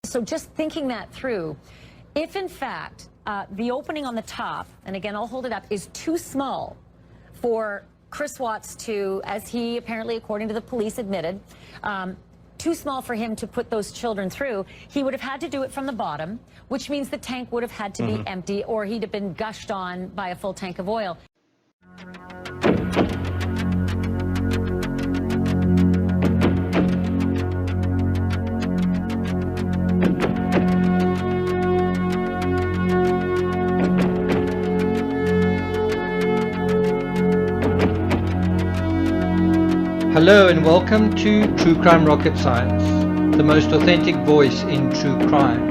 So just thinking that through, if in fact the opening on the top, and again I'll hold it up, is too small for Chris Watts to, as he apparently, according to the police, admitted, too small for him to put those children through, he would have had to do it from the bottom, which means the tank would have had to be empty, or he'd have been gushed on by a full tank of oil. Hello and welcome to True Crime Rocket Science, the most authentic voice in true crime.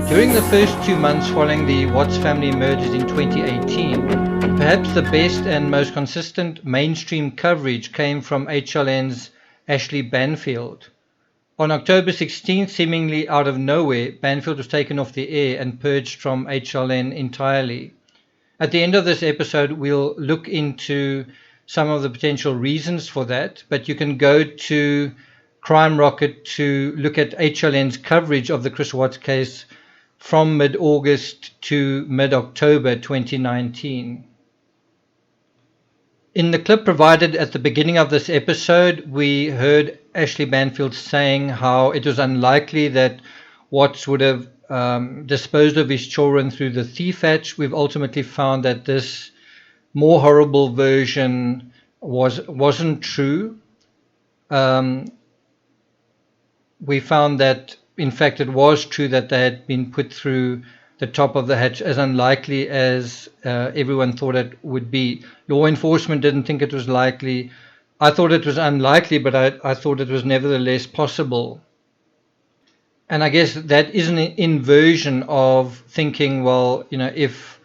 During the first 2 months following the Watts family murders in 2018, perhaps the best and most consistent mainstream coverage came from HLN's Ashleigh Banfield. On October 16th, seemingly out of nowhere, Banfield was taken off the air and purged from HLN entirely. At the end of this episode, we'll look into some of the potential reasons for that, but you can go to Crime Rocket to look at HLN's coverage of the Chris Watts case from mid-August to mid-October 2019. In the clip provided at the beginning of this episode, we heard Ashleigh Banfield saying how it was unlikely that Watts would have disposed of his children through the thief hatch. We've ultimately found that this more horrible version wasn't true. We found that, in fact, it was true that they had been put through the top of the hatch, as unlikely as everyone thought it would be. Law enforcement didn't think it was likely. I thought it was unlikely, but I thought it was nevertheless possible. And I guess that is an inversion of thinking, well, you know, if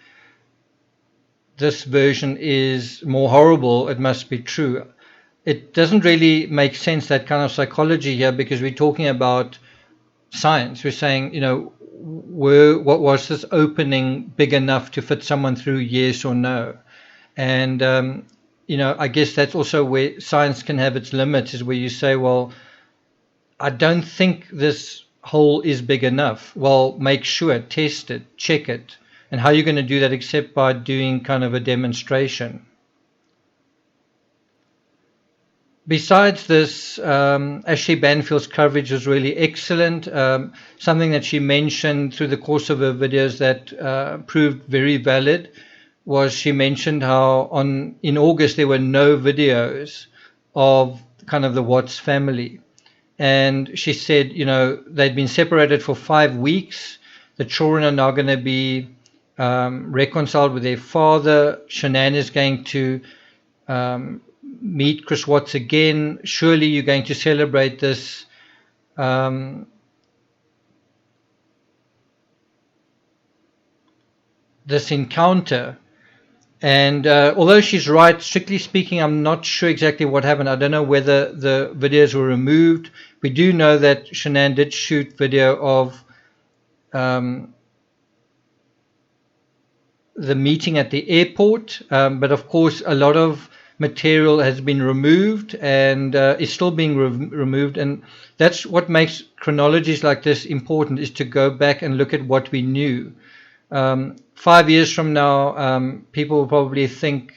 this version is more horrible, it must be true. It doesn't really make sense, that kind of psychology here, because we're talking about science. We're saying, you know, what was this opening big enough to fit someone through, yes or no? And, you know, I guess that's also where science can have its limits, is where you say, well, I don't think this hole is big enough. Well, make sure, test it, check it. And how are you going to do that except by doing kind of a demonstration? Besides this, Ashleigh Banfield's coverage was really excellent. Something that she mentioned through the course of her videos that proved very valid was she mentioned how in August there were no videos of kind of the Watts family. And she said, you know, they'd been separated for 5 weeks. The children are now going to be reconciled with their father. Shanann is going to meet Chris Watts again. Surely you're going to celebrate this this encounter. And although she's right, strictly speaking, I'm not sure exactly what happened. I don't know whether the videos were removed. We do know that Shanann did shoot video of the meeting at the airport, but of course a lot of material has been removed and is still being removed, and that's what makes chronologies like this important, is to go back and look at what we knew. 5 years from now, people will probably think,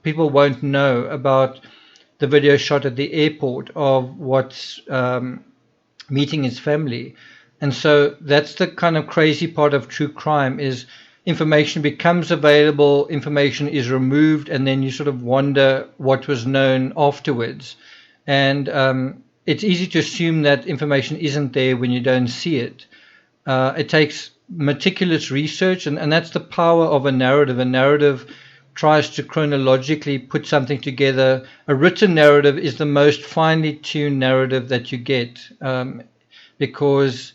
people won't know about the video shot at the airport of Watts meeting his family. And so that's the kind of crazy part of true crime, is information becomes available, information is removed, and then you sort of wonder what was known afterwards. And it's easy to assume that information isn't there when you don't see it. It takes meticulous research, and that's the power of a narrative. A narrative tries to chronologically put something together. A written narrative is the most finely tuned narrative that you get, because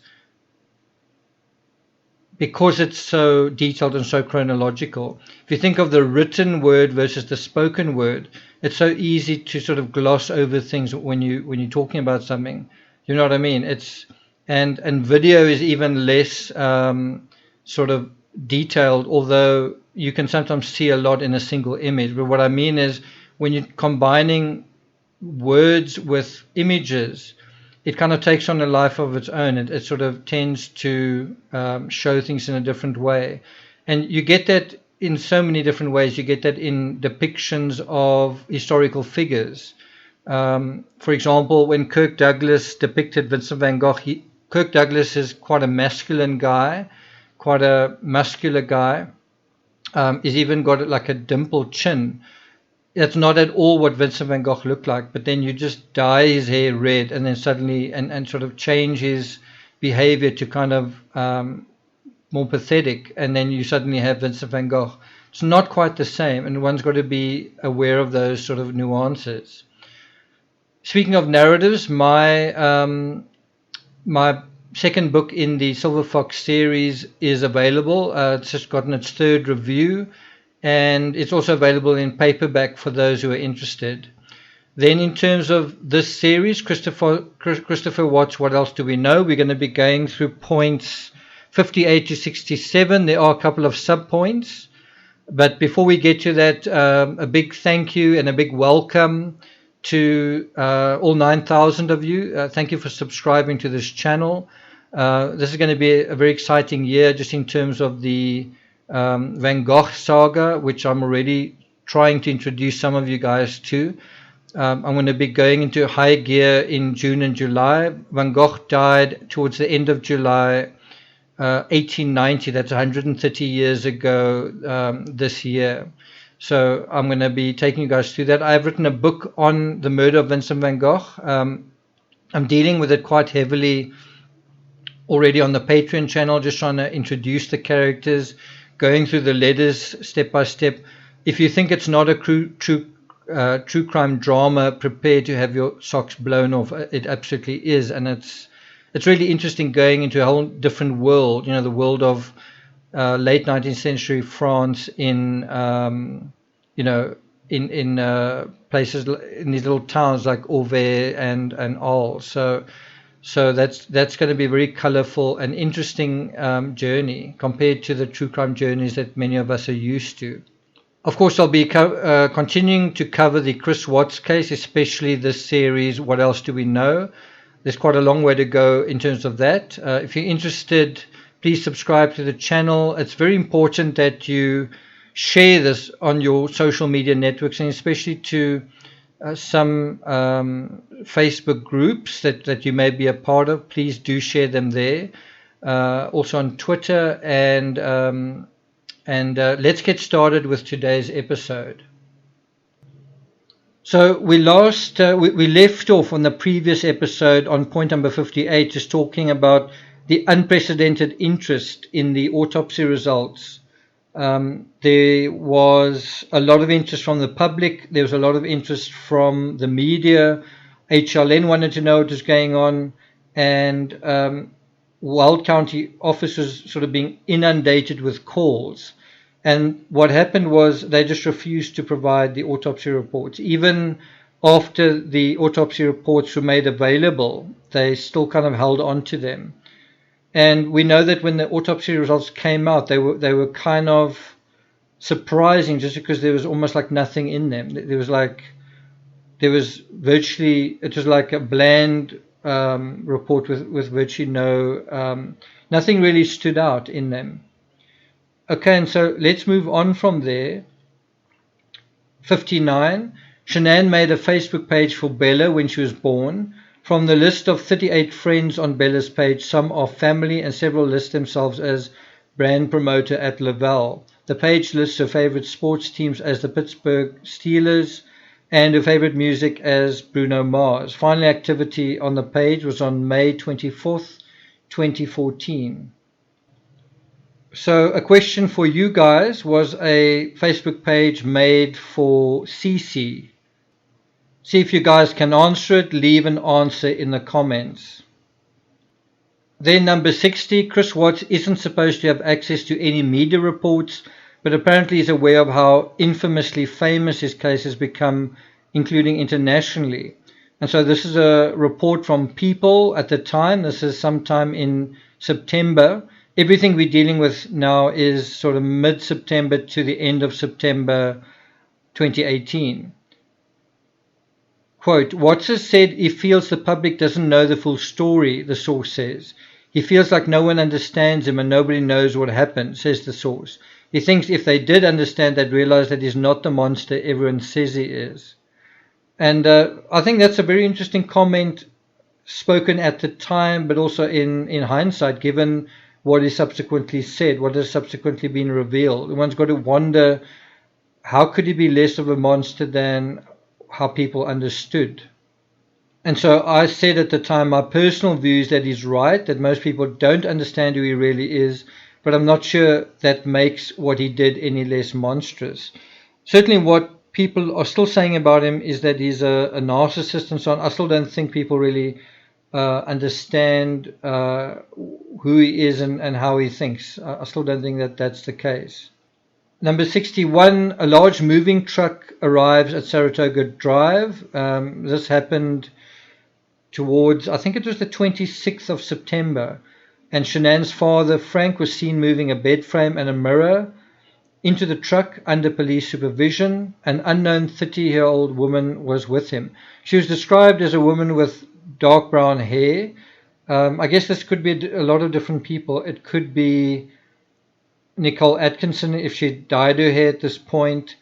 it's so detailed and so chronological. If you think of the written word versus the spoken word, it's so easy to sort of gloss over things when you're talking about something. You know what I mean? And video is even less sort of detailed, although you can sometimes see a lot in a single image. But what I mean is, when you're combining words with images, it kind of takes on a life of its own. It sort of tends to show things in a different way. And you get that in so many different ways. You get that in depictions of historical figures. For example, when Kirk Douglas depicted Vincent van Gogh, Kirk Douglas is quite a masculine guy, quite a muscular guy. He's even got like a dimpled chin. That's not at all what Vincent van Gogh looked like, but then you just dye his hair red and then suddenly, and sort of change his behavior to kind of more pathetic, and then you suddenly have Vincent van Gogh. It's not quite the same, and one's got to be aware of those sort of nuances. Speaking of narratives, my second book in the Silver Fox series is available. It's just gotten its third review, and it's also available in paperback for those who are interested. Then in terms of this series, Christopher Watts, What Else Do We Know? We're going to be going through points 58 to 67. There are a couple of subpoints. But before we get to that, a big thank you and a big welcome to all 9,000 of you. Thank you for subscribing to this channel. This is going to be a very exciting year just in terms of the Van Gogh saga, which I'm already trying to introduce some of you guys to. I'm going to be going into high gear in June and July. Van Gogh died towards the end of July 1890. That's 130 years ago this year. So I'm going to be taking you guys through that. I've written a book on the murder of Vincent van Gogh. I'm dealing with it quite heavily already on the Patreon channel, just trying to introduce the characters, going through the letters step by step. If you think it's not a true crime drama, prepare to have your socks blown off. It absolutely is, and it's really interesting going into a whole different world. You know, the world of late 19th century France in places in these little towns like Auvers and Arles. So that's going to be a very colorful and interesting journey compared to the true crime journeys that many of us are used to. Of course, I'll be continuing to cover the Chris Watts case, especially this series, What Else Do We Know? There's quite a long way to go in terms of that. If you're interested, please subscribe to the channel. It's very important that you share this on your social media networks, and especially to some Facebook groups that you may be a part of. Please do share them there. Also on Twitter, and let's get started with today's episode. So we left off on the previous episode on point number 58, just talking about the unprecedented interest in the autopsy results. There was a lot of interest from the public. There was a lot of interest from the media. HLN wanted to know what was going on, and Wild County officers sort of being inundated with calls. And what happened was they just refused to provide the autopsy reports. Even after the autopsy reports were made available, they still kind of held on to them. And we know that when the autopsy results came out, they were kind of surprising, just because there was almost like nothing in them. It was like a bland report with virtually nothing really stood out in them. Okay, and so let's move on from there. 59. Shanann made a Facebook page for Bella when she was born. From the list of 38 friends on Bella's page, some are family and several list themselves as brand promoter at Laval. The page lists her favorite sports teams as the Pittsburgh Steelers and her favorite music as Bruno Mars. Final activity on the page was on May 24th, 2014. So a question for you guys: was a Facebook page made for CC? See if you guys can answer it. Leave an answer in the comments. Then number 60, Chris Watts isn't supposed to have access to any media reports, but apparently is aware of how infamously famous his case has become, including internationally. And so this is a report from People at the time. This is sometime in September. Everything we're dealing with now is sort of mid-September to the end of September 2018. Quote, Watson said he feels the public doesn't know the full story, the source says. He feels like no one understands him and nobody knows what happened, says the source. He thinks if they did understand, they'd realize that he's not the monster everyone says he is. And I think that's a very interesting comment spoken at the time, but also in hindsight, given what is subsequently said, what has subsequently been revealed. One's got to wonder, how could he be less of a monster than how people understood? And so I said at the time, my personal view is that he's right, that most people don't understand who he really is, but I'm not sure that makes what he did any less monstrous. Certainly what people are still saying about him is that he's a narcissist and so on. I still don't think people really understand who he is and how he thinks. I still don't think that that's the case. Number 61, a large moving truck arrives at Saratoga Drive. This happened towards, I think it was the 26th of September. And Shanann's father, Frank, was seen moving a bed frame and a mirror into the truck under police supervision. An unknown 30-year-old woman was with him. She was described as a woman with dark brown hair. I guess this could be a lot of different people. It could be Nicole Atkinson if she dyed her hair at this point,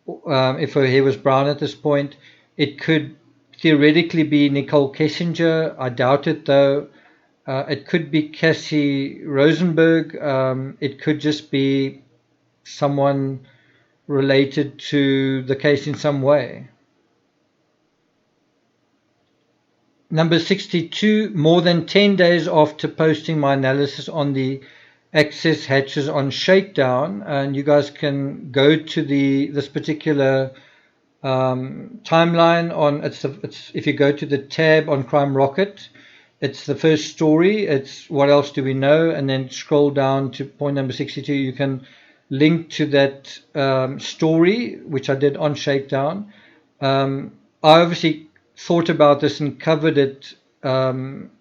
if her hair was brown at this point. It could theoretically be Nicole Kessinger. I doubt it though. It could be Cassie Rosenberg. It could just be someone related to the case in some way. Number 62, more than 10 days after posting my analysis on the access hatches on Shakedown, and you guys can go to this particular timeline on it's if you go to the tab on Crime Rocket, it's the first story, it's what else do we know, and then scroll down to point number 62. You can link to that story which I did on Shakedown. I obviously thought about this and covered it while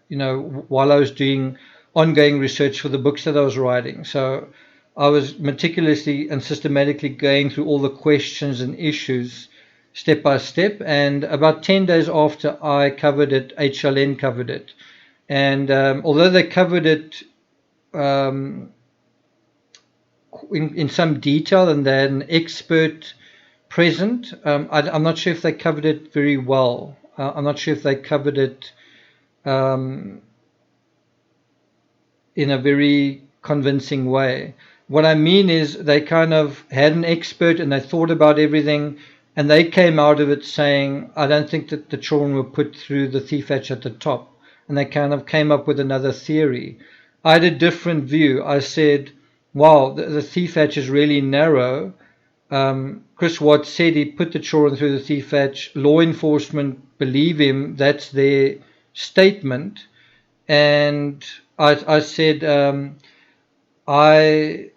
I was doing ongoing research for the books that I was writing. So I was meticulously and systematically going through all the questions and issues step by step, and about 10 days after I covered it, HLN covered it. And although they covered it in some detail and they had an expert present, I'm not sure if they covered it very well. I'm not sure if they covered it in a very convincing way. What I mean is they kind of had an expert and they thought about everything, and they came out of it saying, I don't think that the children were put through the thief hatch at the top. And they kind of came up with another theory. I had a different view. I said, wow, the thief hatch is really narrow. Chris Watts said he put the children through the thief hatch. Law enforcement believe him. That's their statement. And I said, I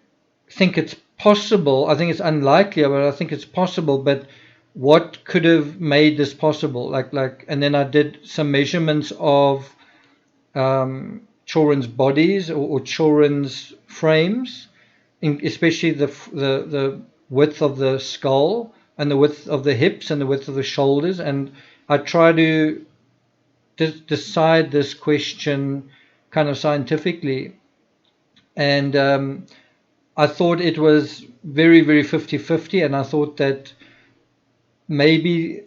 think it's possible. I think it's unlikely, but I think it's possible. But what could have made this possible? And then I did some measurements of children's bodies or children's frames, especially the width of the skull and the width of the hips and the width of the shoulders. And I try to decide this question kind of scientifically. And I thought it was very, very 50-50, and I thought that maybe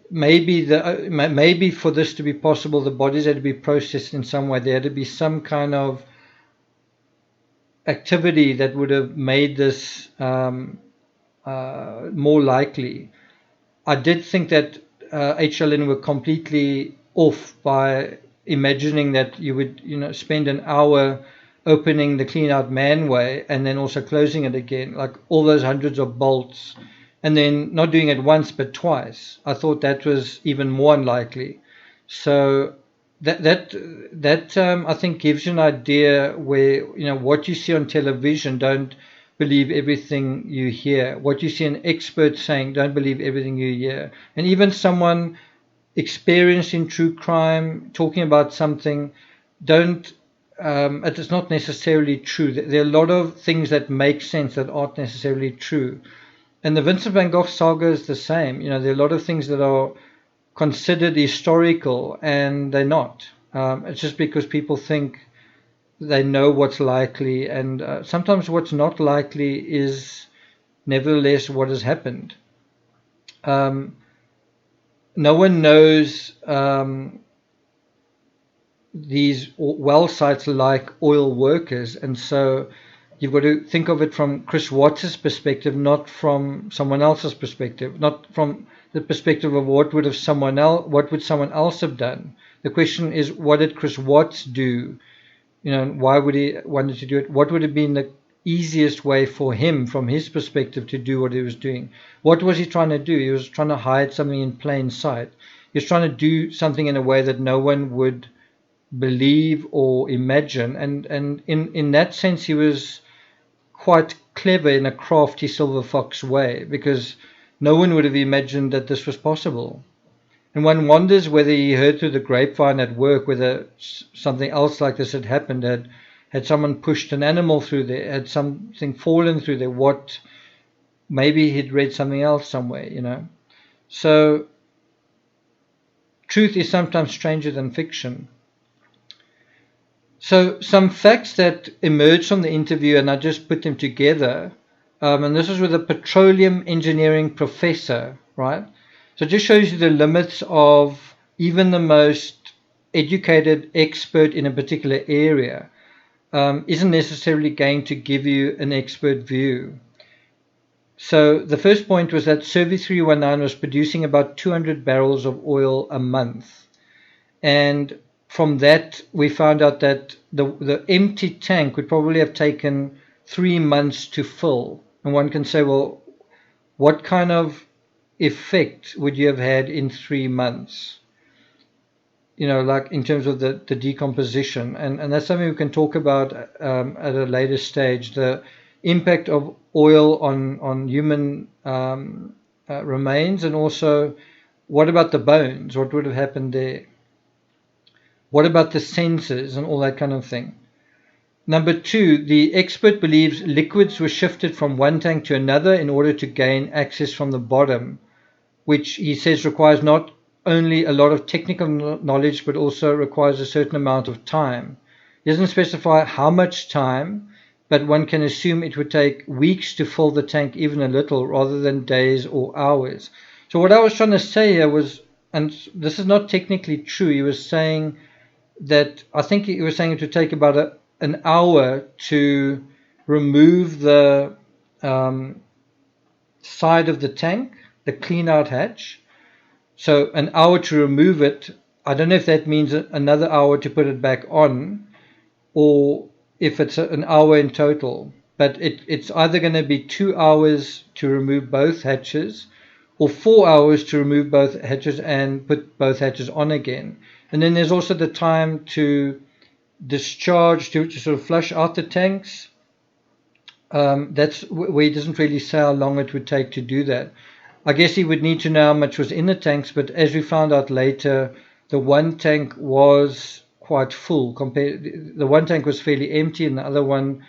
for this to be possible, the bodies had to be processed in some way. There had to be some kind of activity that would have made this more likely. I did think that HLN were completely off by imagining that you would spend an hour opening the clean out manway and then also closing it again, like all those hundreds of bolts, and then not doing it once but twice. I thought that was even more unlikely. So that I think gives you an idea where what you see on television, don't believe everything you hear. What you see an expert saying, don't believe everything you hear. And even someone experienced in true crime talking about something, it's not necessarily true. There are a lot of things that make sense that aren't necessarily true. And the Vincent van Gogh saga is the same. There are a lot of things that are considered historical, and they're not. It's just because people think they know what's likely, and sometimes what's not likely is nevertheless what has happened. No one knows these well sites like oil workers, and so you've got to think of it from Chris Watts' perspective, not from someone else's perspective, not from the perspective of what would someone else have done. The question is, what did Chris Watts do? Why would he wanted to do it? What would have been the easiest way for him, from his perspective, to do what he was doing? What was he trying to do? He was trying to hide something in plain sight. He was trying to do something in a way that no one would believe or imagine, and in that sense he was quite clever in a crafty silver fox way, because no one would have imagined that this was possible. And one wonders whether he heard through the grapevine at work whether something else like this had happened, had someone pushed an animal through there, had something fallen through there, what maybe he'd read something else somewhere. So truth is sometimes stranger than fiction. So some facts that emerged from the interview, and I just put them together, and this is with a petroleum engineering professor, right? So it just shows you the limits of even the most educated expert in a particular area isn't necessarily going to give you an expert view. So the first point was that Survey 319 was producing about 200 barrels of oil a month, and from that, we found out that the empty tank would probably have taken 3 months to fill. And one can say, well, what kind of effect would you have had in 3 months? Like in terms of the decomposition. And that's something we can talk about at a later stage. The impact of oil on human remains, and also what about the bones? What would have happened there? What about the senses and all that kind of thing? Number 2, the expert believes liquids were shifted from one tank to another in order to gain access from the bottom, which he says requires not only a lot of technical knowledge, but also requires a certain amount of time. He doesn't specify how much time, but one can assume it would take weeks to fill the tank, even a little, rather than days or hours. So what I was trying to say here was, and this is not technically true, he was saying that, I think he was saying it would take about an hour to remove the side of the tank, the clean out hatch. So an hour to remove it. I don't know if that means another hour to put it back on, or if it's an hour in total. But it's either going to be 2 hours to remove both hatches, or 4 hours to remove both hatches and put both hatches on again. And then there's also the time to discharge, to sort of flush out the tanks. That's where he doesn't really say how long it would take to do that. I guess he would need to know how much was in the tanks, but as we found out later, the one tank was quite full. The one tank was fairly empty, and the other one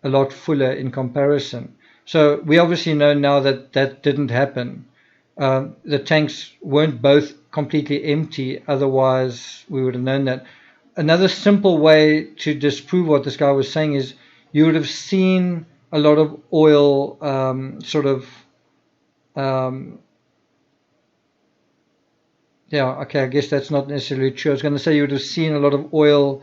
a lot fuller in comparison. So we obviously know now that that didn't happen. The tanks weren't both completely empty, otherwise we would have known that. Another simple way to disprove what this guy was saying is you would have seen a lot of oil I guess that's not necessarily true. I was going to say you would have seen a lot of oil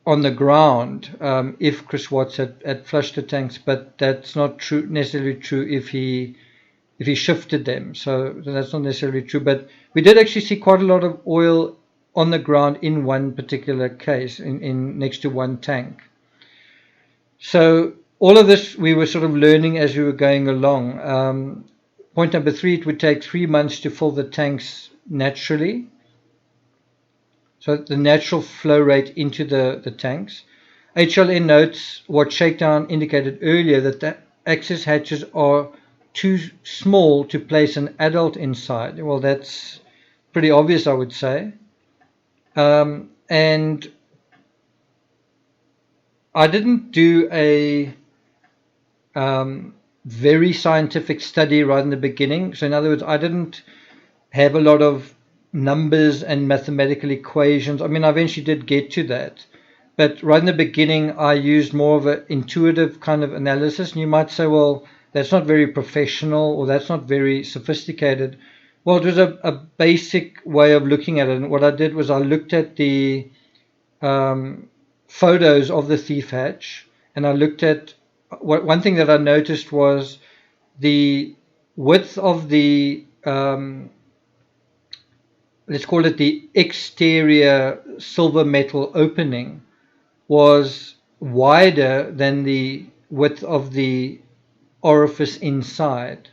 on the ground if Chris Watts had flushed the tanks, but that's not true, necessarily true if he shifted them. So that's not necessarily true. But we did actually see quite a lot of oil on the ground in one particular case, in next to one tank. So all of this we were sort of learning as we were going along. Point number 3, it would take 3 months to fill the tanks naturally. So the natural flow rate into the tanks. HLN notes what Shakedown indicated earlier, that the access hatches are too small to place an adult inside. Well, that's pretty obvious, I would say. And I didn't do a very scientific study right in the beginning. So in other words, I didn't have a lot of numbers and mathematical equations. I mean, I eventually did get to that. But right in the beginning, I used more of an intuitive kind of analysis. And you might say, well, that's not very professional or that's not very sophisticated. Well, it was a basic way of looking at it. And what I did was I looked at the photos of the thief hatch, and I looked at one thing that I noticed was the width of the let's call it the exterior silver metal opening was wider than the width of the orifice inside.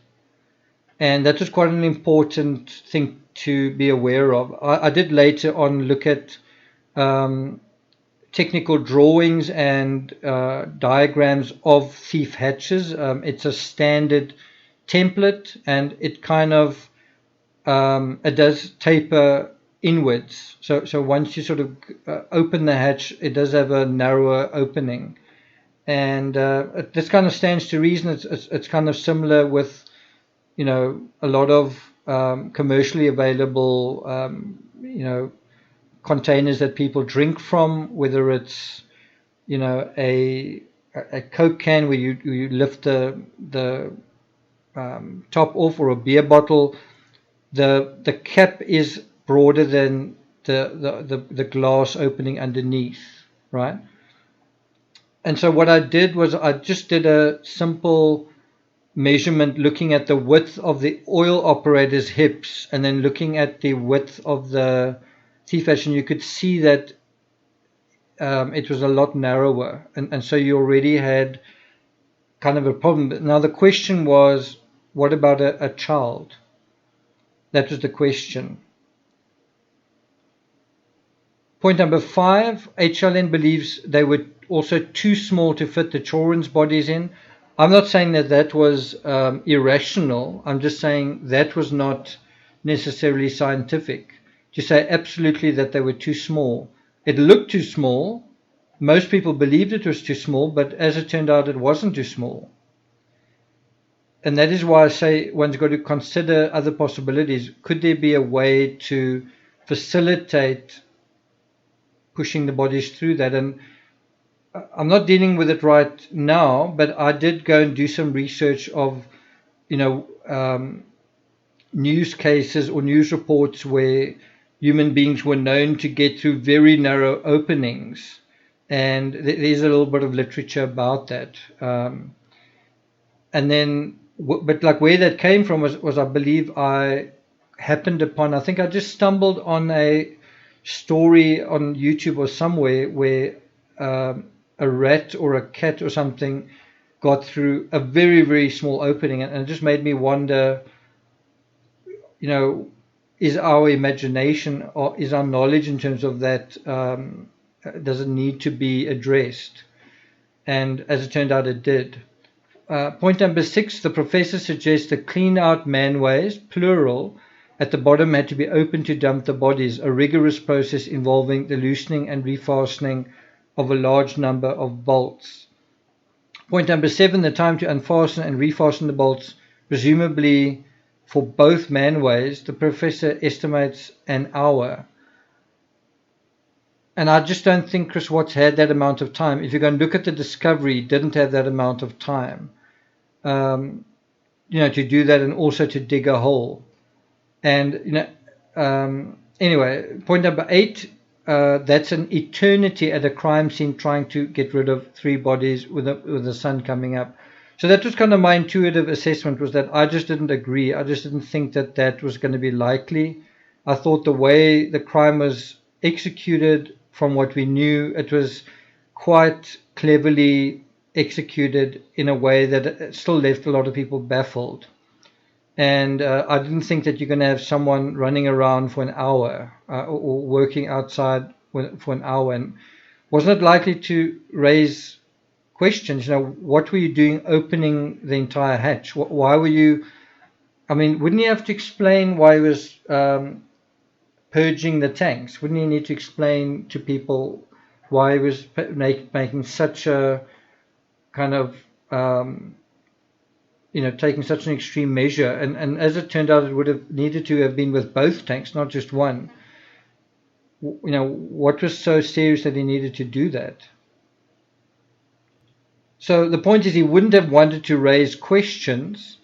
And that was quite an important thing to be aware of. I did later on look at technical drawings and diagrams of thief hatches. It's a standard template, and it kind of it does taper inwards. So once you sort of open the hatch, it does have a narrower opening, and this kind of stands to reason. It's kind of similar with, you know, a lot of commercially available containers that people drink from, whether it's, you know, a Coke can where you lift the top off, or a beer bottle. The cap is broader than the glass opening underneath, right? And so what I did was I just did a simple measurement looking at the width of the oil operator's hips and then looking at the width of the thief hatch, and you could see that it was a lot narrower, and so you already had kind of a problem. Now the question was, what about a child? That was the question. Point number 5, HLN believes they were also too small to fit the children's bodies in. I'm not saying that that was irrational. I'm just saying that was not necessarily scientific. To say absolutely that they were too small. It looked too small. Most people believed it was too small, but as it turned out, it wasn't too small. And that is why I say one's got to consider other possibilities. Could there be a way to facilitate pushing the bodies through that? And I'm not dealing with it right now, but I did go and do some research of, you know, news cases or news reports where human beings were known to get through very narrow openings. And there's a little bit of literature about that. And then, but like where that came from was I believe I happened upon, I think I just stumbled on a story on YouTube or somewhere where a rat or a cat or something got through a very, very small opening. And it just made me wonder, you know, is our imagination or is our knowledge in terms of that, does it need to be addressed? And as it turned out, it did. Point number 6, the professor suggests the clean out manways, plural, at the bottom had to be open to dump the bodies, a rigorous process involving the loosening and refastening of a large number of bolts. Point number 7, the time to unfasten and refasten the bolts, presumably for both manways, the professor estimates an hour. And I just don't think Chris Watts had that amount of time. If you're going to look at the discovery, he didn't have that amount of time, you know, to do that and also to dig a hole. And, you know, anyway, point number 8, that's an eternity at a crime scene trying to get rid of 3 bodies with the sun coming up. So that was kind of my intuitive assessment, was that I just didn't agree. I just didn't think that that was going to be likely. I thought the way the crime was executed, from what we knew, it was quite cleverly executed in a way that it still left a lot of people baffled. And I didn't think that you're going to have someone running around for an hour or working outside for an hour, and wasn't it likely to raise questions. You know, what were you doing opening the entire hatch? Why were you, I mean, wouldn't you have to explain why he was purging the tanks? Wouldn't you need to explain to people why he was making such a kind of taking such an extreme measure. And as it turned out, it would have needed to have been with both tanks, not just one. What was so serious that he needed to do that? So the point is, he wouldn't have wanted to raise questions,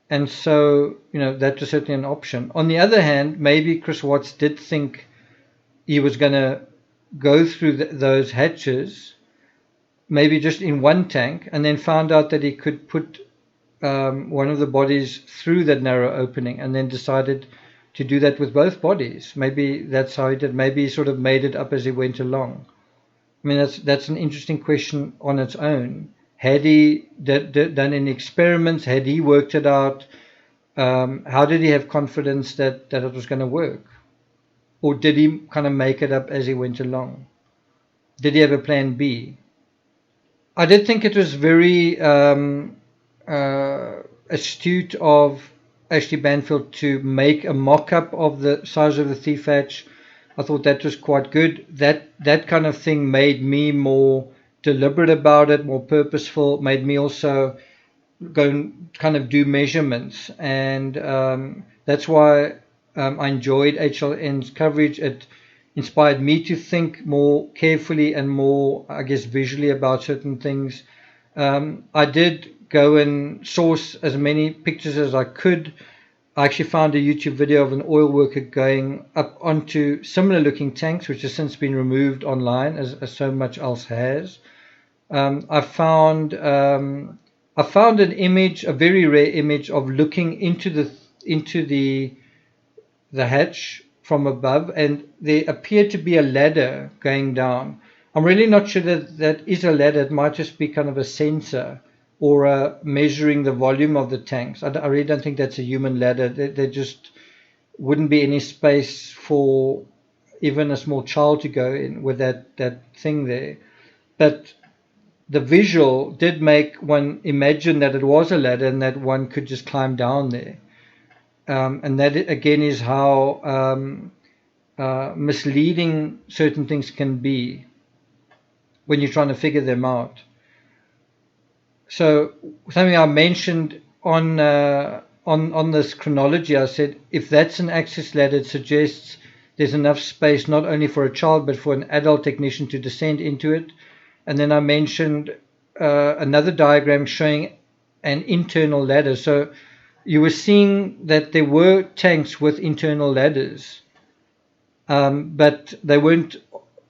and so that was certainly an option. On the other hand, maybe Chris Watts did think he was going to go through those hatches, maybe just in one tank, and then found out that he could put one of the bodies through that narrow opening, and then decided to do that with both bodies. Maybe that's how he did. Maybe he sort of made it up as he went along. I mean, that's an interesting question on its own. Had he done any experiments? Had he worked it out? How did he have confidence that it was going to work? Or did he kind of make it up as he went along? Did he have a plan B? I did think it was very astute of Ashleigh Banfield to make a mock-up of the size of the thief hatch. I thought that was quite good. That kind of thing made me more deliberate about it, more purposeful, made me also go and kind of do measurements. And that's why I enjoyed HLN's coverage. It inspired me to think more carefully and more, I guess, visually about certain things. I did go and source as many pictures as I could. I actually found a YouTube video of an oil worker going up onto similar looking tanks, which has since been removed online, as so much else has. I found an image, a very rare image, of looking into the hatch from above, and there appeared to be a ladder going down. I'm really not sure that is a ladder. It might just be kind of a sensor, or measuring the volume of the tanks. I really don't think that's a human ladder. There just wouldn't be any space for even a small child to go in with that thing there. But the visual did make one imagine that it was a ladder and that one could just climb down there. And that, again, is how misleading certain things can be when you're trying to figure them out. So something I mentioned on this chronology, I said, if that's an access ladder, it suggests there's enough space not only for a child but for an adult technician to descend into it. And then I mentioned another diagram showing an internal ladder. So you were seeing that there were tanks with internal ladders, but they weren't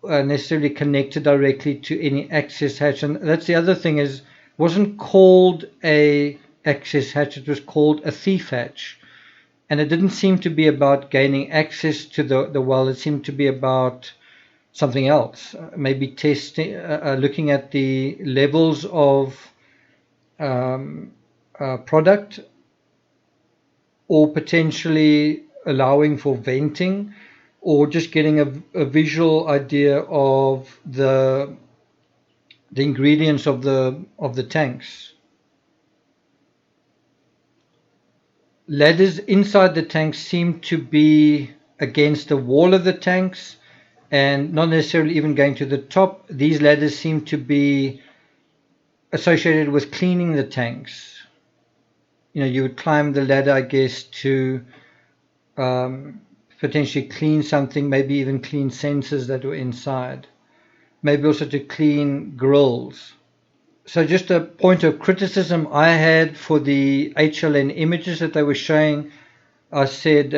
necessarily connected directly to any access hatch. And that's the other thing, is wasn't called a access hatch, it was called a thief hatch. And it didn't seem to be about gaining access to the well. It seemed to be about something else, maybe testing, looking at the levels of product, or potentially allowing for venting, or just getting a visual idea of the ingredients of the tanks. Ladders inside the tanks seem to be against the wall of the tanks, and not necessarily even going to the top. These ladders seem to be associated with cleaning the tanks. You would climb the ladder, I guess, to potentially clean something, maybe even clean sensors that were inside. Maybe also to clean grills. So just a point of criticism I had for the HLN images that they were showing, I said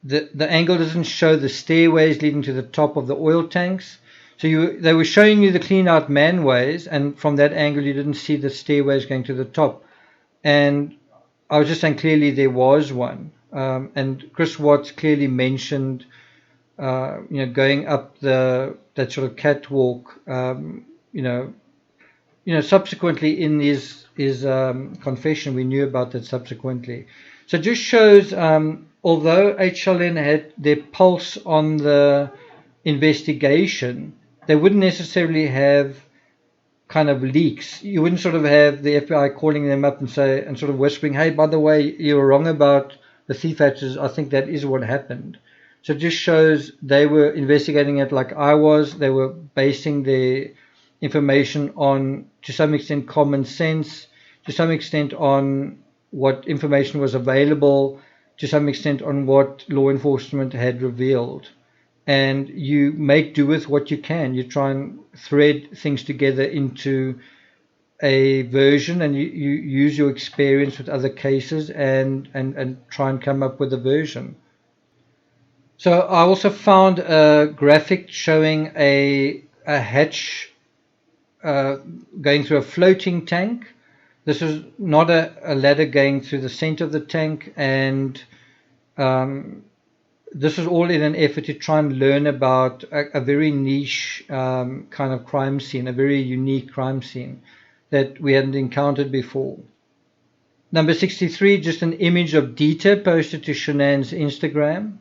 the angle doesn't show the stairways leading to the top of the oil tanks. So they were showing you the clean out manways, and from that angle you didn't see the stairways going to the top. And I was just saying, clearly there was one. And Chris Watts clearly mentioned going up that sort of catwalk, subsequently in his confession. We knew about that subsequently. So it just shows, although HLN had their pulse on the investigation, they wouldn't necessarily have kind of leaks. You wouldn't sort of have the FBI calling them up and sort of whispering, hey, by the way, you were wrong about the thief hatches. I think that is what happened. So it just shows they were investigating it like I was. They were basing their information on, to some extent, common sense, to some extent on what information was available, to some extent on what law enforcement had revealed. And you make do with what you can. You try and thread things together into a version, and you use your experience with other cases and try and come up with a version. So I also found a graphic showing a hatch going through a floating tank. This is not a ladder going through the center of the tank, and this is all in an effort to try and learn about a very niche kind of crime scene, a very unique crime scene that we hadn't encountered before. Number 63, just an image of Dieter posted to Shanann's Instagram.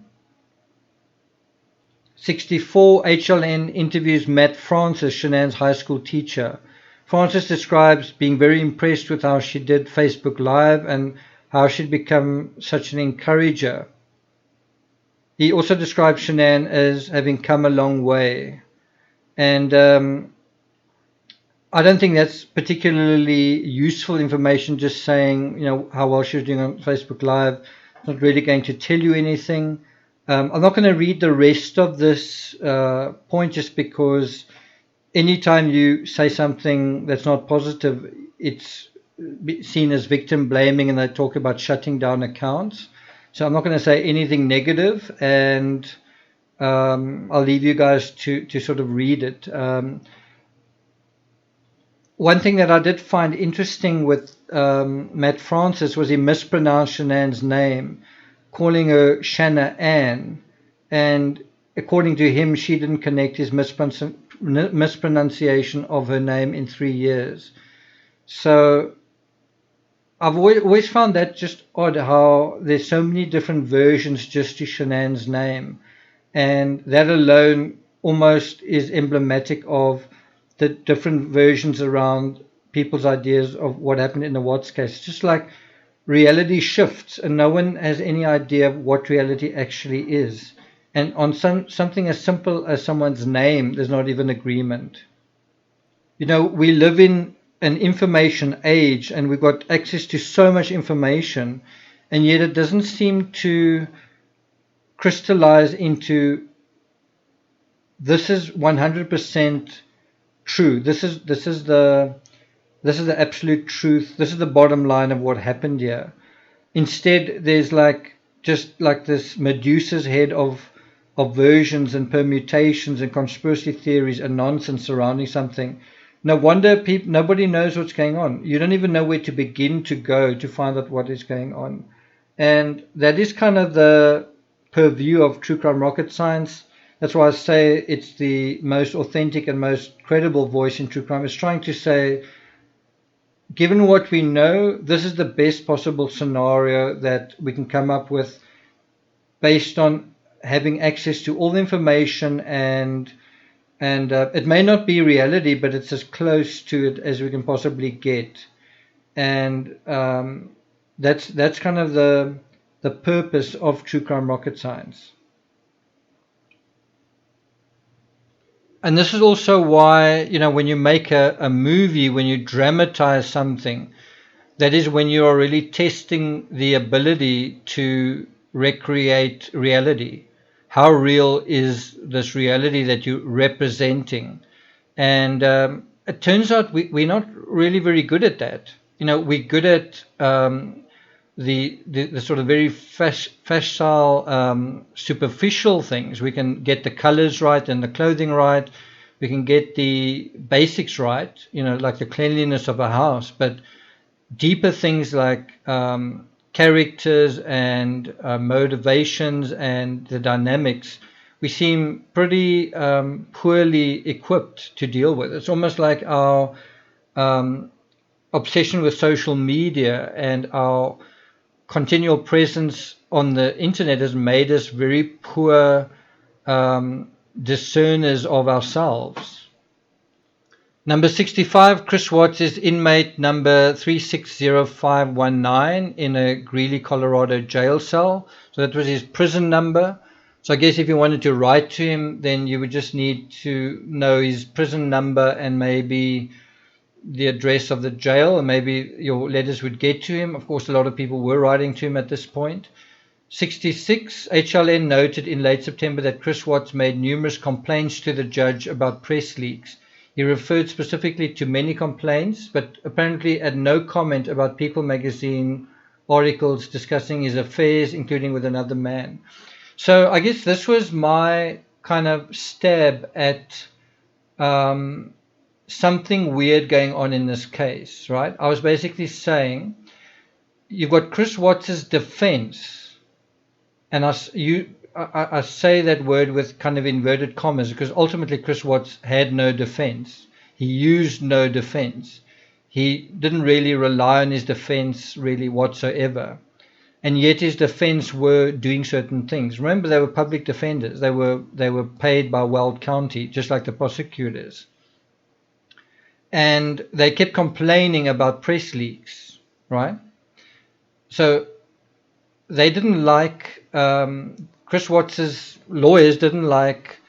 64, HLN interviews Matt Francis, Shanann's high school teacher. Francis describes being very impressed with how she did Facebook Live and how she'd become such an encourager. He also describes Shanann as having come a long way. And I don't think that's particularly useful information, just saying, how well she was doing on Facebook Live. It's not really going to tell you anything. I'm not going to read the rest of this point, just because anytime you say something that's not positive, it's seen as victim blaming, and they talk about shutting down accounts. So I'm not going to say anything negative, and I'll leave you guys to sort of read it. One thing that I did find interesting with Matt Francis was he mispronounced Shanann's name, calling her Shanna Ann, and according to him, she didn't connect his mispronunciation of her name in 3 years. So I've always found that just odd, how there's so many different versions just to Shanann's name, and that alone almost is emblematic of the different versions around people's ideas of what happened in the Watts case. It's just like reality shifts, and no one has any idea of what reality actually is. And on something as simple as someone's name, there's not even agreement. We live in an information age, and we've got access to so much information, and yet it doesn't seem to crystallize into this is 100% true. This is the absolute truth. This is the bottom line of what happened here. Instead, there's just like this Medusa's head of versions and permutations and conspiracy theories and nonsense surrounding something. No wonder nobody knows what's going on. You don't even know where to begin to go to find out what is going on. And that is kind of the purview of true crime rocket science. That's why I say it's the most authentic and most credible voice in true crime. It's trying to say, given what we know, this is the best possible scenario that we can come up with based on having access to all the information, and it may not be reality, but it's as close to it as we can possibly get. And that's kind of the purpose of true crime rocket science. And this is also why, when you make a movie, when you dramatize something, that is when you are really testing the ability to recreate reality. How real is this reality that you're representing? And it turns out we're not really very good at that. We're good at the sort of very facile, superficial things. We can get the colors right and the clothing right. We can get the basics right, like the cleanliness of a house. But deeper things like characters and motivations and the dynamics, we seem pretty poorly equipped to deal with. It's almost like our obsession with social media and our continual presence on the internet has made us very poor discerners of ourselves. Number 65, Chris Watts is inmate number 360519 in a Greeley, Colorado jail cell. So that was his prison number. So I guess if you wanted to write to him, then you would just need to know his prison number and maybe the address of the jail, and maybe your letters would get to him. Of course, a lot of people were writing to him at this point. 66, HLN noted in late September that Chris Watts made numerous complaints to the judge about press leaks. He referred specifically to many complaints, but apparently had no comment about People magazine articles discussing his affairs, including with another man. So I guess this was my kind of stab at something weird going on in this case, right? I was basically saying, you've got Chris Watts' defense, and I say that word with kind of inverted commas because ultimately Chris Watts had no defense. He used no defense. He didn't really rely on his defense really whatsoever. And yet his defense were doing certain things. Remember, they were public defenders. They were paid by Weld County, just like the prosecutors. And they kept complaining about press leaks, right? So they didn't like, Chris Watts' lawyers didn't like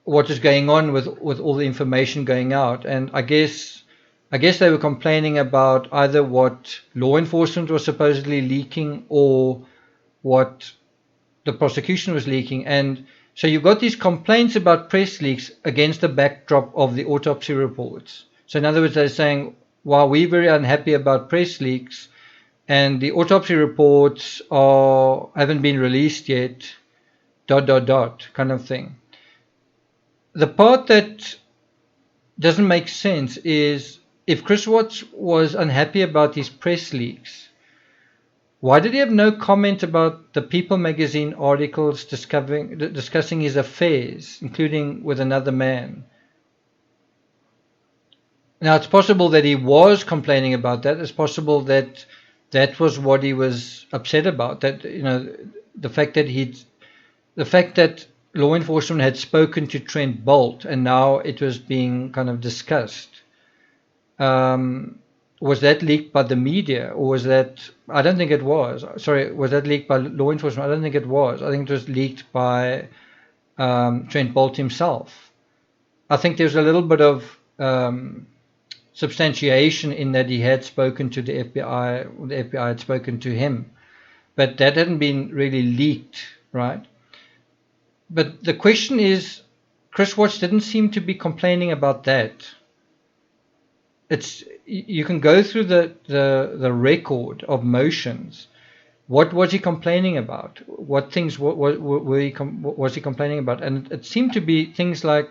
what was going on with all the information going out. And I guess they were complaining about either what law enforcement was supposedly leaking or what the prosecution was leaking. And so you've got these complaints about press leaks against the backdrop of the autopsy reports. So in other words, they're saying, while we're very unhappy about press leaks and the autopsy reports haven't been released yet, ... kind of thing. The part that doesn't make sense is, if Chris Watts was unhappy about these press leaks, why did he have no comment about the People magazine articles discussing his affairs, including with another man? Now, it's possible that he was complaining about that. It's possible that that was what he was upset about. That, you know, the fact that law enforcement had spoken to Trent Bolt and now it was being kind of discussed. Was that leaked by the media, or was that? I don't think it was. Sorry, was that leaked by law enforcement? I don't think it was. I think it was leaked by Trent Bolt himself. I think there's a little bit of substantiation in that he had spoken to the FBI, or the FBI had spoken to him, but that hadn't been really leaked, right? But the question is, Chris Watts didn't seem to be complaining about that. You can go through the record of motions. What was he complaining about? What things was he complaining about? And it seemed to be things like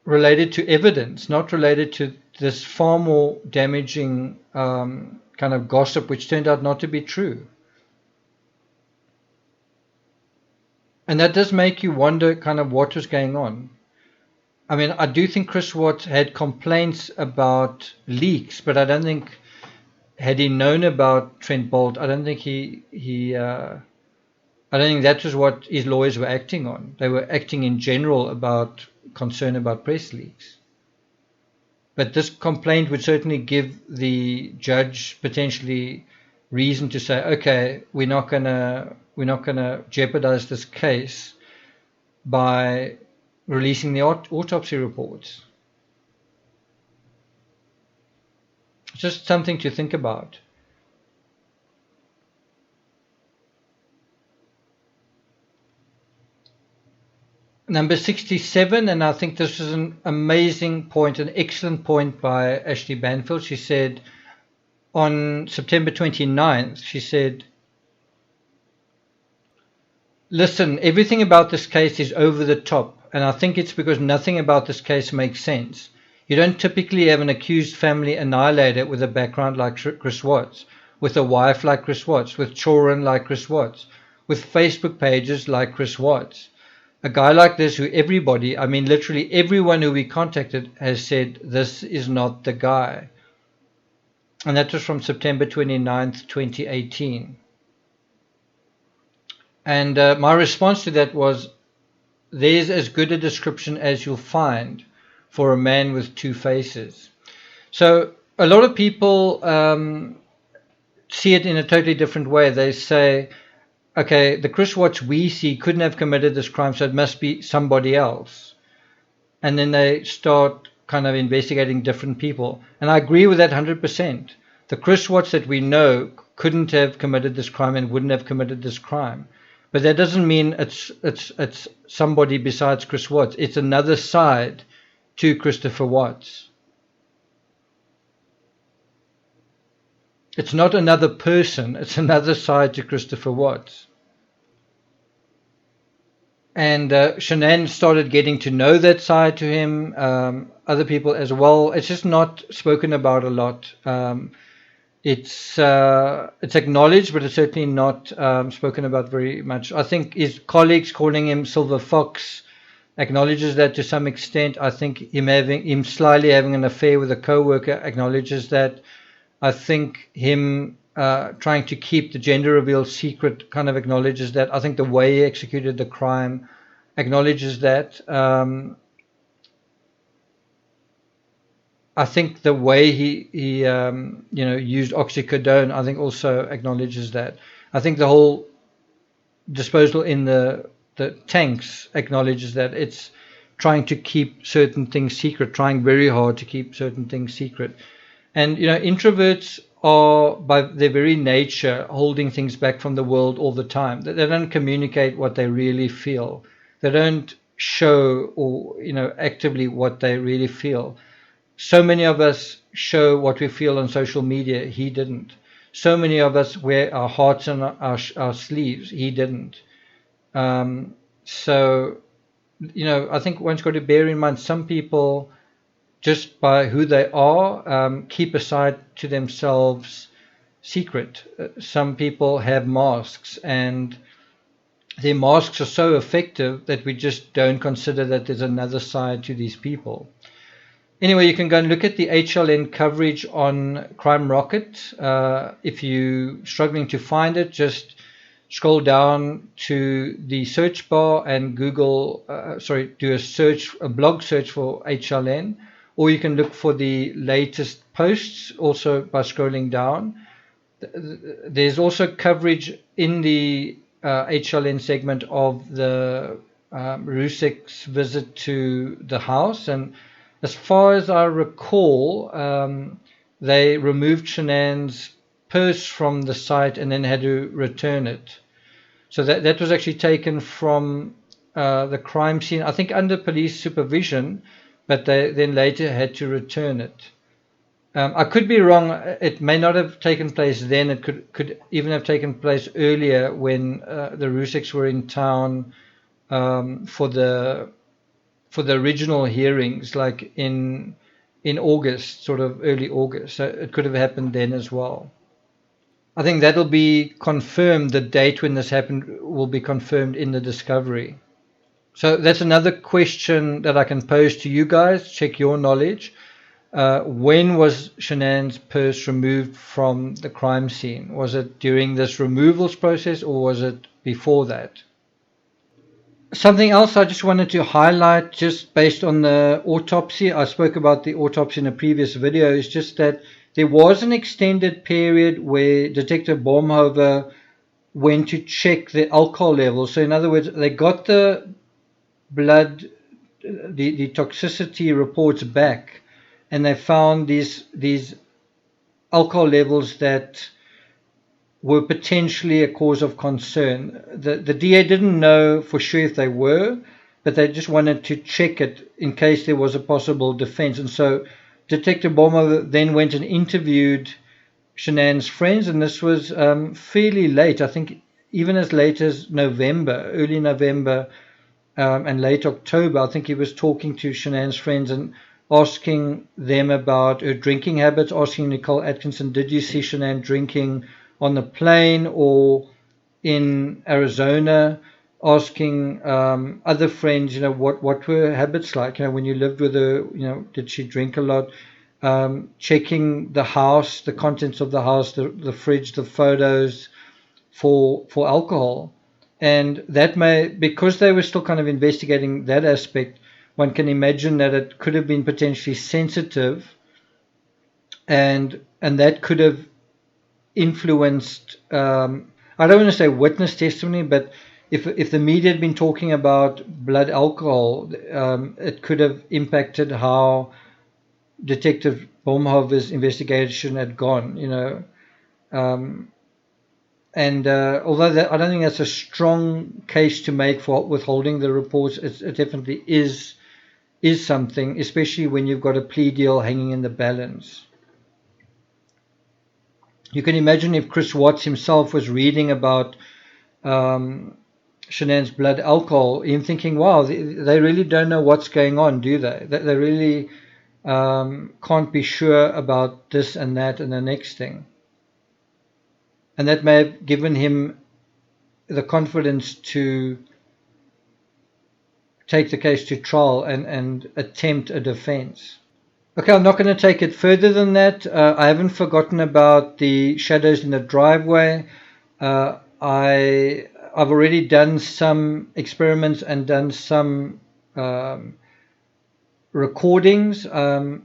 related to evidence, not related to this far more damaging kind of gossip, which turned out not to be true. And that does make you wonder kind of what was going on. I mean, I do think Chris Watts had complaints about leaks, but I don't think, had he known about Trent Bolt, I don't think I don't think that was what his lawyers were acting on. They were acting in general about concern about press leaks. But this complaint would certainly give the judge potentially reason to say, okay, we're not gonna jeopardize this case by releasing the autopsy reports. Just something to think about. Number 67, and I think this is an amazing point, an excellent point by Ashleigh Banfield. She said on September 29th, she said, listen, everything about this case is over the top, and I think it's because nothing about this case makes sense. You don't typically have an accused family annihilator with a background like Chris Watts, with a wife like Chris Watts, with children like Chris Watts, with Facebook pages like Chris Watts. A guy like this who everybody, I mean literally everyone who we contacted has said this is not the guy. And that was from September 29th, 2018. And my response to that was, there's as good a description as you'll find for a man with two faces. So a lot of people see it in a totally different way. They say, okay, the Chris Watts we see couldn't have committed this crime, so it must be somebody else. and then they start kind of investigating different people. And I agree with that 100%. The Chris Watts that we know couldn't have committed this crime and wouldn't have committed this crime. But that doesn't mean it's somebody besides Chris Watts. It's another side to Christopher Watts. It's not another person. It's another side to Christopher Watts. And Shanann started getting to know that side to him, other people as well. It's just not spoken about a lot. It's acknowledged, but it's certainly not spoken about very much. I think his colleagues calling him Silver Fox acknowledges that to some extent. I think him slyly having an affair with a co-worker acknowledges that. I think him trying to keep the gender reveal secret kind of acknowledges that. I think the way he executed the crime acknowledges that. I think the way he used oxycodone, I think also acknowledges that. I think the whole disposal in the tanks acknowledges that. It's trying to keep certain things secret, trying very hard to keep certain things secret. And, introverts are, by their very nature, holding things back from the world all the time. They don't communicate what they really feel. They don't show or, actively what they really feel. So many of us show what we feel on social media. He didn't. So many of us wear our hearts on our sleeves. He didn't. So, I think one's got to bear in mind some people, just by who they are, keep aside to themselves secret. Some people have masks, and their masks are so effective that we just don't consider that there's another side to these people. Anyway, you can go and look at the HLN coverage on Crime Rocket. If you're struggling to find it, just scroll down to the search bar and do a blog search for HLN. Or you can look for the latest posts also by scrolling down. There's also coverage in the HLN segment of the Rusek's visit to the house. And as far as I recall, they removed Shanann's purse from the site and then had to return it. So that was actually taken from the crime scene, I think under police supervision, but they then later had to return it. I could be wrong. It may not have taken place then. It could even have taken place earlier when the Ruseks were in town for the original hearings, like in August, sort of early August. So it could have happened then as well. I think that'll be confirmed. The date when this happened will be confirmed in the discovery. So that's another question that I can pose to you guys. Check your knowledge. When was Shanann's purse removed from the crime scene? Was it during this removals process or was it before that? Something else I just wanted to highlight, just based on the autopsy, I spoke about the autopsy in a previous video, is just that there was an extended period where Detective Baumhover went to check the alcohol levels. So in other words, they got the blood, the toxicity reports back, and they found these alcohol levels that were potentially a cause of concern. The DA didn't know for sure if they were, but they just wanted to check it in case there was a possible defense. And so Detective Baumhover then went and interviewed Shanann's friends, and this was fairly late, I think even as late as November, early November, and late October. I think he was talking to Shanann's friends and asking them about her drinking habits, asking Nicole Atkinson, did you see Shanann drinking on the plane or in Arizona? Asking other friends, what were her habits like? When you lived with her, did she drink a lot? Checking the house, the contents of the house, the fridge, the photos for alcohol. And that because they were still kind of investigating that aspect, one can imagine that it could have been potentially sensitive, and that could have influenced, I don't want to say witness testimony, but if the media had been talking about blood alcohol, it could have impacted how Detective Baumhover's investigation had gone, you know. Although I don't think that's a strong case to make for withholding the reports, it definitely is something, especially when you've got a plea deal hanging in the balance. You can imagine if Chris Watts himself was reading about Shanann's blood alcohol, him thinking, wow, they really don't know what's going on, do they? They really can't be sure about this and that and the next thing. And that may have given him the confidence to take the case to trial and attempt a defense. Okay, I'm not going to take it further than that. I haven't forgotten about the shadows in the driveway. I've already done some experiments and done some recordings. I'm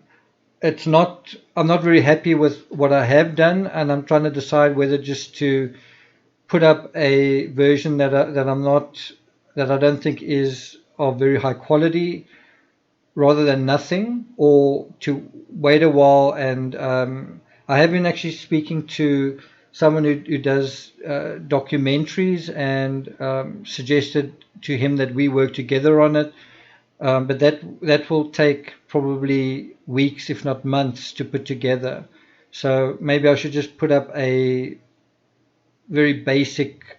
not very happy with what I have done, and I'm trying to decide whether just to put up a version that I don't think is of very high quality, rather than nothing, or to wait a while. And I have been actually speaking to someone who does documentaries, and suggested to him that we work together on it. But that will take probably weeks, if not months, to put together. So maybe I should just put up a very basic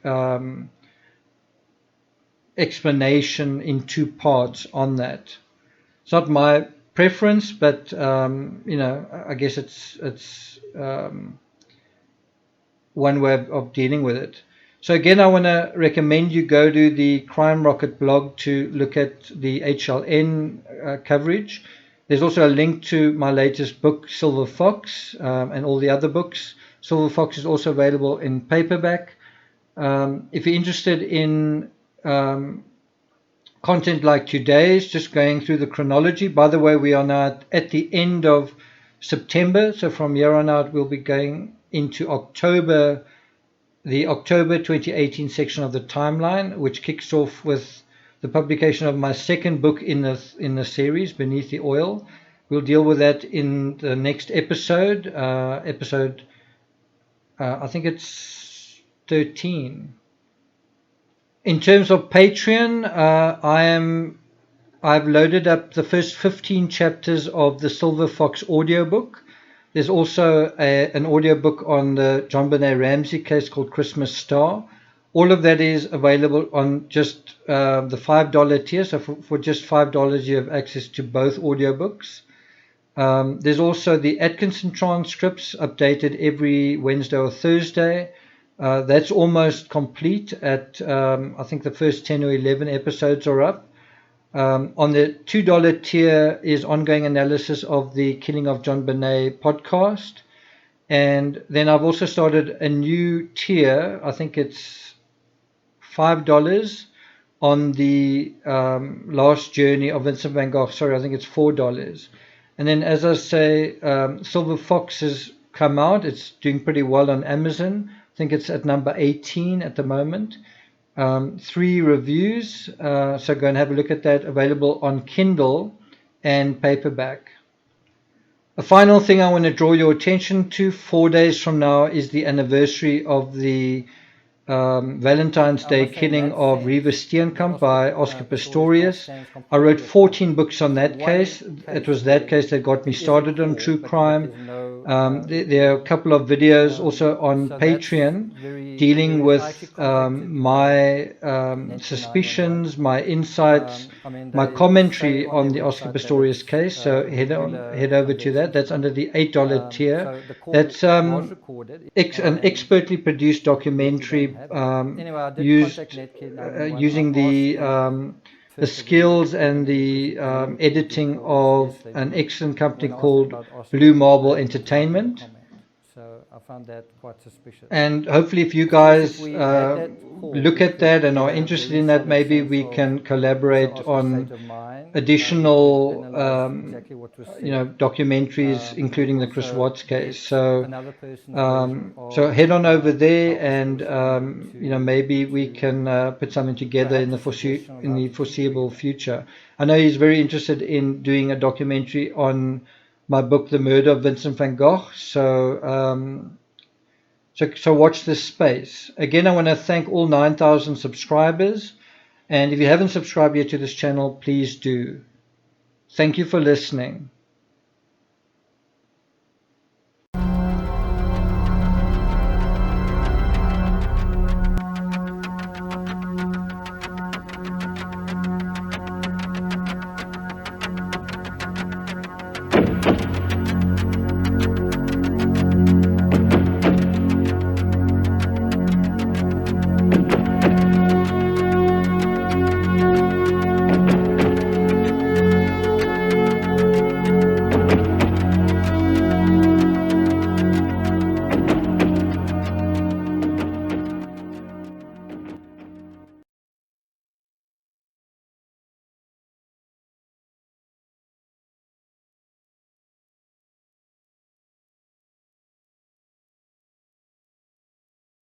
explanation in 2 parts on that. It's not my preference, but you know, I guess it's one way of dealing with it. So again, I want to recommend you go to the Crime Rocket blog to look at the HLN coverage. There's also a link to my latest book, Silver Fox, and all the other books. Silver Fox is also available in paperback. If you're interested in content like today's, just going through the chronology. By the way, we are now at the end of September, so from here on out we'll be going into October, the October 2018 section of the timeline, which kicks off with the publication of my second book in the series, Beneath the Oil. We'll deal with that in the next episode, I think it's 13. In terms of Patreon, I've loaded up the first 15 chapters of the Silver Fox audiobook. There's also an audiobook on the John Benet Ramsey case called Christmas Star. All of that is available on just the $5 tier. So for just $5, you have access to both audiobooks. There's also the Atkinson transcripts updated every Wednesday or Thursday. That's almost complete. I think the first 10 or 11 episodes are up. On the $2 tier is ongoing analysis of the Killing of John Benet podcast. And then I've also started a new tier, I think it's $5, on the Last Journey of Vincent van Gogh. Sorry, I think it's $4. And then, as I say, Silver Fox has come out. It's doing pretty well on Amazon. I think it's at number 18 at the moment. 3 reviews, so go and have a look at that. Available on Kindle and paperback. A final thing I want to draw your attention to: 4 days from now is the anniversary of the Valentine's Day killing of Reeva Steenkamp by Oscar Pistorius. I wrote 14 books on that case. It was that case that got me started on true crime. There are a couple of videos also on Patreon dealing with my suspicions, my insights, my commentary on the Oscar Pistorius case. So head over to that. That's under the $8 tier. That's an expertly produced documentary using the skills and the editing of an excellent company called Blue Marble Entertainment. I found that quite suspicious. And hopefully if you Of course, guys if we had that call, look we at that and could are get a interested very in that, solid maybe sense we of can also collaborate of the on state of mind. additional We could analyze exactly what was said. documentaries, including the Chris Also Watts case. get So another person's version so of head on over how there, Oscar and was able to maybe we can put something together in perhaps the a suggestion on in how the to keep foreseeable reading. future. I know he's very interested in doing a documentary on my book, The Murder of Vincent van Gogh. So so watch this space. Again, I want to thank all 9,000 subscribers, and if you haven't subscribed yet to this channel, please do. Thank you for listening.